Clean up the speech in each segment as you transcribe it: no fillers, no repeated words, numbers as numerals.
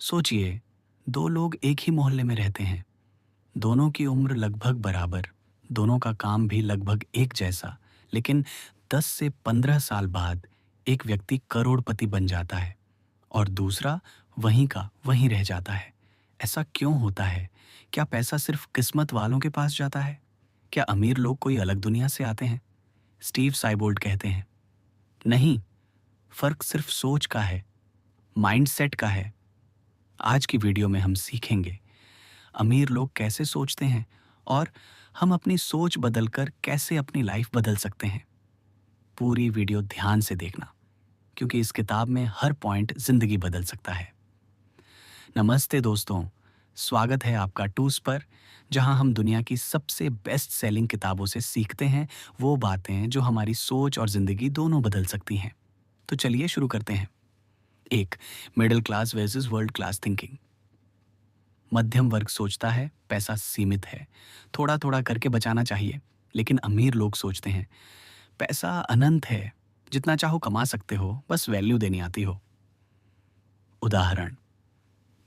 सोचिए, दो लोग एक ही मोहल्ले में रहते हैं। दोनों की उम्र लगभग बराबर, दोनों का काम भी लगभग एक जैसा। लेकिन 10 से 15 साल बाद एक व्यक्ति करोड़पति बन जाता है और दूसरा वहीं का वहीं रह जाता है। ऐसा क्यों होता है? क्या पैसा सिर्फ किस्मत वालों के पास जाता है? क्या अमीर लोग कोई अलग दुनिया से आते हैं? स्टीव साइबोल्ड कहते हैं, नहीं, फर्क सिर्फ सोच का है, माइंडसेट का है। आज की वीडियो में हम सीखेंगे अमीर लोग कैसे सोचते हैं और हम अपनी सोच बदलकर कैसे अपनी लाइफ बदल सकते हैं। पूरी वीडियो ध्यान से देखना, क्योंकि इस किताब में हर पॉइंट जिंदगी बदल सकता है। नमस्ते दोस्तों, स्वागत है आपका टूस पर, जहां हम दुनिया की सबसे बेस्ट सेलिंग किताबों से सीखते हैं वो बातें जो हमारी सोच और जिंदगी दोनों बदल सकती हैं। तो चलिए शुरू करते हैं। एक, middle class versus world class thinking. मध्यम वर्ग सोचता है पैसा सीमित है, थोड़ा थोड़ा करके बचाना चाहिए। लेकिन अमीर लोग सोचते हैं पैसा अनंत है, जितना चाहो कमा सकते हो, बस वैल्यू देनी आती हो। उदाहरण,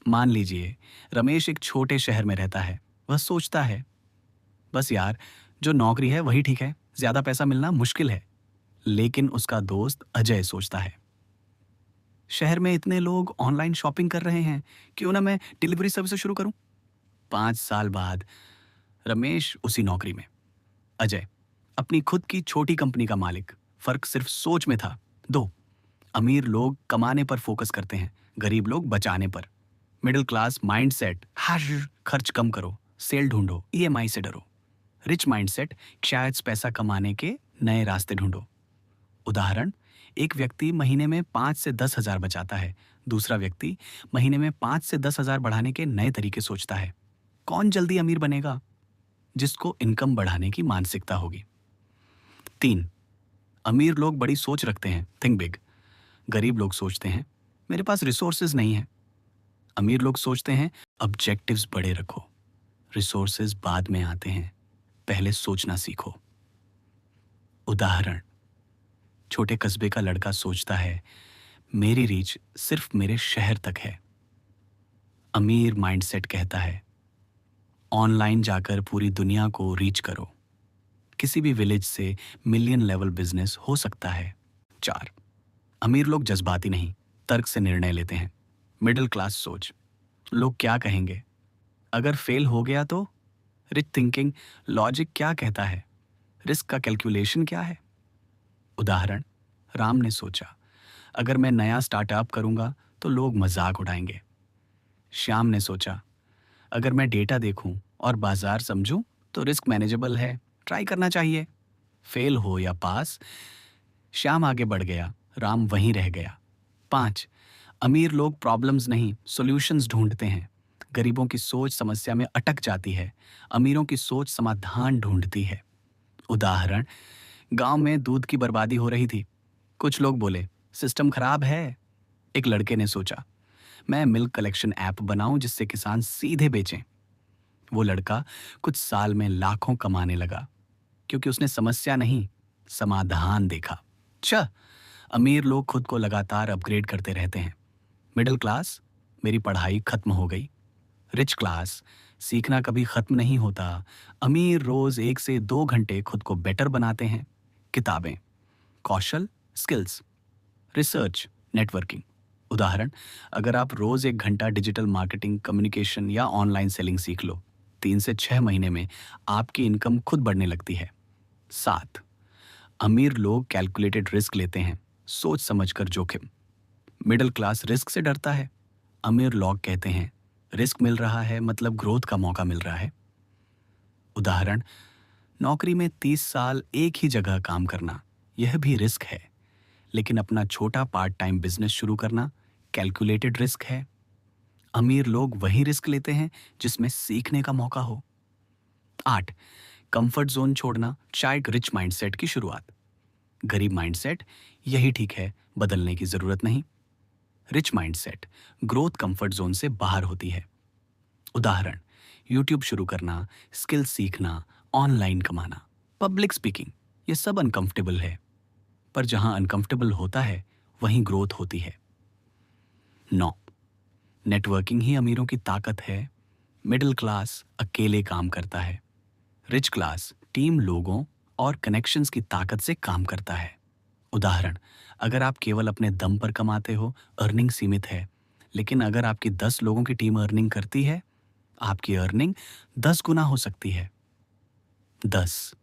मान लीजिए रमेश एक छोटे शहर में रहता है। वह सोचता है, बस यार, जो नौकरी है वही ठीक है, ज्यादा पैसा मिलना मुश्किल है। लेकिन उसका दोस्त अजय सोचता है, शहर में इतने लोग ऑनलाइन शॉपिंग कर रहे हैं, क्यों ना मैं डिलीवरी सर्विस शुरू करूं। 5 साल बाद रमेश उसी नौकरी में, अजय अपनी खुद की छोटी कंपनी का मालिक। फर्क सिर्फ सोच में था। दो, अमीर लोग कमाने पर फोकस करते हैं, गरीब लोग बचाने पर। मिडिल क्लास माइंडसेट, हर खर्च कम करो, सेल ढूंढो, ईएमआई से डरो। रिच माइंडसेट, शायद पैसा कमाने के नए रास्ते ढूंढो। उदाहरण, एक व्यक्ति महीने में 5 से 10 हजार बचाता है, दूसरा व्यक्ति महीने में 5 से 10 हजार बढ़ाने के नए तरीके सोचता है। कौन जल्दी अमीर बनेगा? जिसको इनकम बढ़ाने की मानसिकता होगी। 3, अमीर लोग बड़ी सोच रखते हैं, थिंक बिग। गरीब लोग सोचते हैं मेरे पास रिसोर्सेज नहीं है। अमीर लोग सोचते हैं ऑब्जेक्टिव्स बड़े रखो, रिसोर्सेज बाद में आते हैं, पहले सोचना सीखो। उदाहरण, छोटे कस्बे का लड़का सोचता है मेरी रीच सिर्फ मेरे शहर तक है। अमीर माइंडसेट कहता है ऑनलाइन जाकर पूरी दुनिया को रीच करो, किसी भी विलेज से मिलियन लेवल बिजनेस हो सकता है। 4, अमीर लोग जज्बाती नहीं, तर्क से निर्णय लेते हैं। मिडिल क्लास सोच, लोग क्या कहेंगे, अगर फेल हो गया तो। रिच थिंकिंग, लॉजिक क्या कहता है, रिस्क का कैलकुलेशन क्या है। उदाहरण, राम ने सोचा अगर मैं नया स्टार्टअप करूंगा तो लोग मजाक उड़ाएंगे। श्याम ने सोचा अगर मैं डेटा देखूं और बाजार समझूं तो रिस्क मैनेजेबल है, ट्राई करना चाहिए। फेल हो या पास, श्याम आगे बढ़ गया, राम वहीं रह गया। 5, अमीर लोग प्रॉब्लम्स नहीं सॉल्यूशंस ढूंढते हैं। गरीबों की सोच समस्या में अटक जाती है, अमीरों की सोच समाधान ढूंढती है। उदाहरण, गांव में दूध की बर्बादी हो रही थी। कुछ लोग बोले सिस्टम खराब है। एक लड़के ने सोचा मैं मिल्क कलेक्शन ऐप बनाऊं जिससे किसान सीधे बेचें। वो लड़का कुछ साल में लाखों कमाने लगा, क्योंकि उसने समस्या नहीं समाधान देखा। छ, अमीर लोग खुद को लगातार अपग्रेड करते रहते हैं। मिडिल क्लास, मेरी पढ़ाई खत्म हो गई। रिच क्लास, सीखना कभी खत्म नहीं होता। अमीर रोज 1 से 2 घंटे खुद को बेटर बनाते हैं। किताबें, कौशल, स्किल्स, रिसर्च, नेटवर्किंग। उदाहरण, अगर आप रोज 1 घंटा डिजिटल मार्केटिंग, कम्युनिकेशन या ऑनलाइन सेलिंग सीख लो, 3 से 6 महीने में आपकी इनकम खुद बढ़ने लगती है। 7, अमीर लोग कैलकुलेटेड रिस्क लेते हैं, सोच समझकर जोखिम। मिडिल क्लास रिस्क से डरता है, अमीर लोग कहते हैं रिस्क मिल रहा है मतलब ग्रोथ का मौका मिल रहा है। उदाहरण, नौकरी में 30 साल एक ही जगह काम करना, यह भी रिस्क है। लेकिन अपना छोटा पार्ट टाइम बिजनेस शुरू करना कैलकुलेटेड रिस्क है। अमीर लोग वही रिस्क लेते हैं जिसमें सीखने का मौका हो। 8, कंफर्ट जोन छोड़ना शायद रिच माइंडसेट की शुरुआत। गरीब माइंडसेट, यही ठीक है, बदलने की जरूरत नहीं। Rich mindset, growth comfort zone से बाहर होती है। उदाहरण, यूट्यूब शुरू करना, स्किल सीखना, ऑनलाइन कमाना, पब्लिक स्पीकिंग, ये सब अनकंफर्टेबल है, पर जहां अनकंफर्टेबल होता है वहीं ग्रोथ होती है। 9, नेटवर्किंग ही अमीरों की ताकत है। मिडिल क्लास अकेले काम करता है। रिच क्लास टीम, लोगों और कनेक्शंस की ताकत से काम करता है। उदाहरण, अगर आप केवल अपने दम पर कमाते हो, अर्निंग सीमित है। लेकिन अगर आपकी 10 लोगों की टीम अर्निंग करती है, आपकी अर्निंग 10 गुना हो सकती है। 10।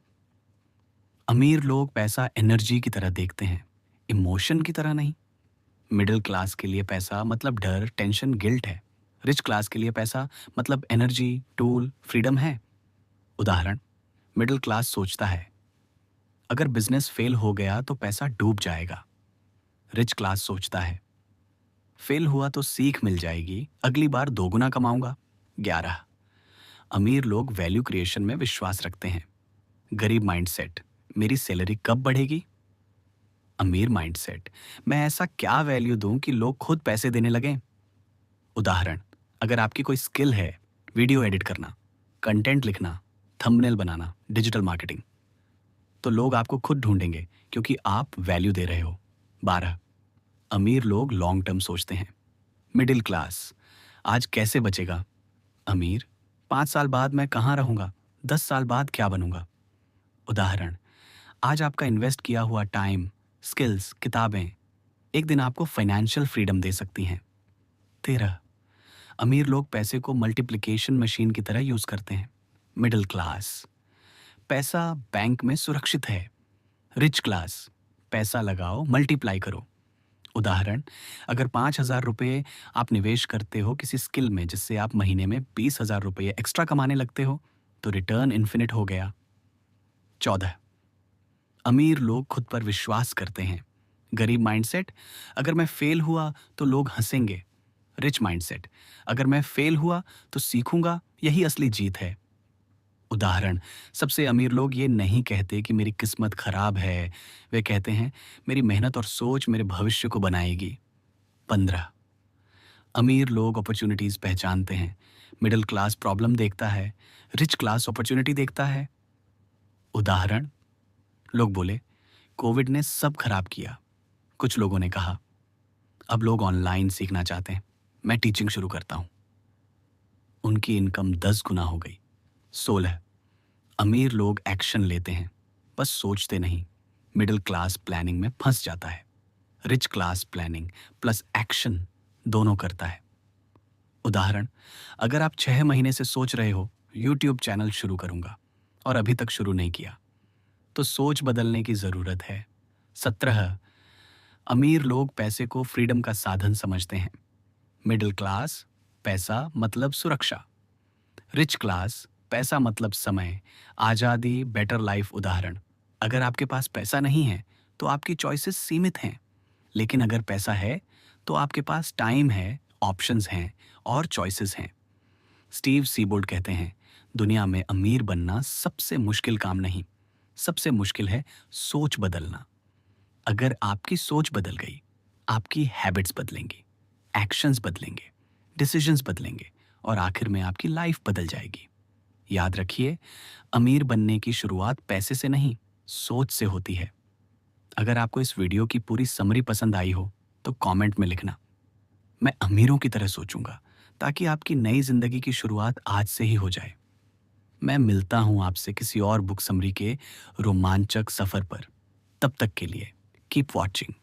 अमीर लोग पैसा एनर्जी की तरह देखते हैं, इमोशन की तरह नहीं। मिडिल क्लास के लिए पैसा मतलब डर, टेंशन, गिल्ट है। रिच क्लास के लिए पैसा मतलब एनर्जी, टूल, फ्रीडम है। उदाहरण, मिडिल क्लास सोचता है, अगर बिजनेस फेल हो गया तो पैसा डूब जाएगा। रिच क्लास सोचता है, फेल हुआ तो सीख मिल जाएगी, अगली बार दोगुना कमाऊंगा। 11। अमीर लोग वैल्यू क्रिएशन में विश्वास रखते हैं। गरीब माइंडसेट, मेरी सैलरी कब बढ़ेगी। अमीर माइंडसेट, मैं ऐसा क्या वैल्यू दूं कि लोग खुद पैसे देने लगें। उदाहरण, अगर आपकी कोई स्किल है, वीडियो एडिट करना, कंटेंट लिखना, थंबनेल बनाना, डिजिटल मार्केटिंग, तो लोग आपको खुद ढूंढेंगे क्योंकि आप वैल्यू दे रहे हो। 12। अमीर लोग लॉन्ग टर्म सोचते हैं। मिडिल क्लास, आज कैसे बचेगा। अमीर, 5 साल बाद मैं कहाँ रहूंगा, 10 साल बाद क्या बनूंगा। उदाहरण, आज आपका इन्वेस्ट किया हुआ टाइम, स्किल्स, किताबें एक दिन आपको फाइनेंशियल फ्रीडम दे सकती हैं। 13। अमीर लोग पैसे को मल्टीप्लिकेशन मशीन की तरह यूज करते हैं। मिडिल क्लास, पैसा बैंक में सुरक्षित है। रिच क्लास, पैसा लगाओ, मल्टीप्लाई करो। उदाहरण, अगर 5,000 रुपये आप निवेश करते हो किसी स्किल में जिससे आप महीने में 20,000 रुपये एक्स्ट्रा कमाने लगते हो, तो रिटर्न इन्फिनिट हो गया। 14। अमीर लोग खुद पर विश्वास करते हैं। गरीब माइंडसेट, अगर मैं फेल हुआ तो लोग हंसेंगे। रिच माइंडसेट, अगर मैं फेल हुआ तो सीखूंगा, यही असली जीत है। उदाहरण, सबसे अमीर लोग ये नहीं कहते कि मेरी किस्मत खराब है, वे कहते हैं मेरी मेहनत और सोच मेरे भविष्य को बनाएगी। 15। अमीर लोग अपॉर्चुनिटीज पहचानते हैं। मिडिल क्लास प्रॉब्लम देखता है, रिच क्लास अपॉर्चुनिटी देखता है। उदाहरण, लोग बोले कोविड ने सब खराब किया। कुछ लोगों ने कहा अब लोग ऑनलाइन सीखना चाहते हैं, मैं टीचिंग शुरू करता हूं। उनकी इनकम 10 गुना हो गई। 16। अमीर लोग एक्शन लेते हैं, बस सोचते नहीं। मिडिल क्लास प्लानिंग में फंस जाता है। Rich class planning plus action दोनों करता है। उदाहरण, अगर आप 6 महीने से सोच रहे हो यूट्यूब चैनल शुरू करूंगा और अभी तक शुरू नहीं किया, तो सोच बदलने की जरूरत है। 17। अमीर लोग पैसे को फ्रीडम का साधन समझते हैं। मिडिल क्लास, पैसा मतलब सुरक्षा। रिच क्लास, पैसा मतलब समय, आजादी, बेटर लाइफ। उदाहरण, अगर आपके पास पैसा नहीं है तो आपकी चॉइसेस सीमित हैं, लेकिन अगर पैसा है तो आपके पास टाइम है, ऑप्शंस हैं और चॉइसेस हैं। स्टीव सीबोर्ड कहते हैं, दुनिया में अमीर बनना सबसे मुश्किल काम नहीं, सबसे मुश्किल है सोच बदलना। अगर आपकी सोच बदल गई, आपकी हैबिट्स बदलेंगी, एक्शंस बदलेंगे, डिसीजंस बदलेंगे और आखिर में आपकी लाइफ बदल जाएगी। याद रखिए, अमीर बनने की शुरुआत पैसे से नहीं, सोच से होती है। अगर आपको इस वीडियो की पूरी समरी पसंद आई हो तो कमेंट में लिखना, मैं अमीरों की तरह सोचूंगा, ताकि आपकी नई जिंदगी की शुरुआत आज से ही हो जाए। मैं मिलता हूं आपसे किसी और बुक समरी के रोमांचक सफर पर। तब तक के लिए कीप वॉचिंग।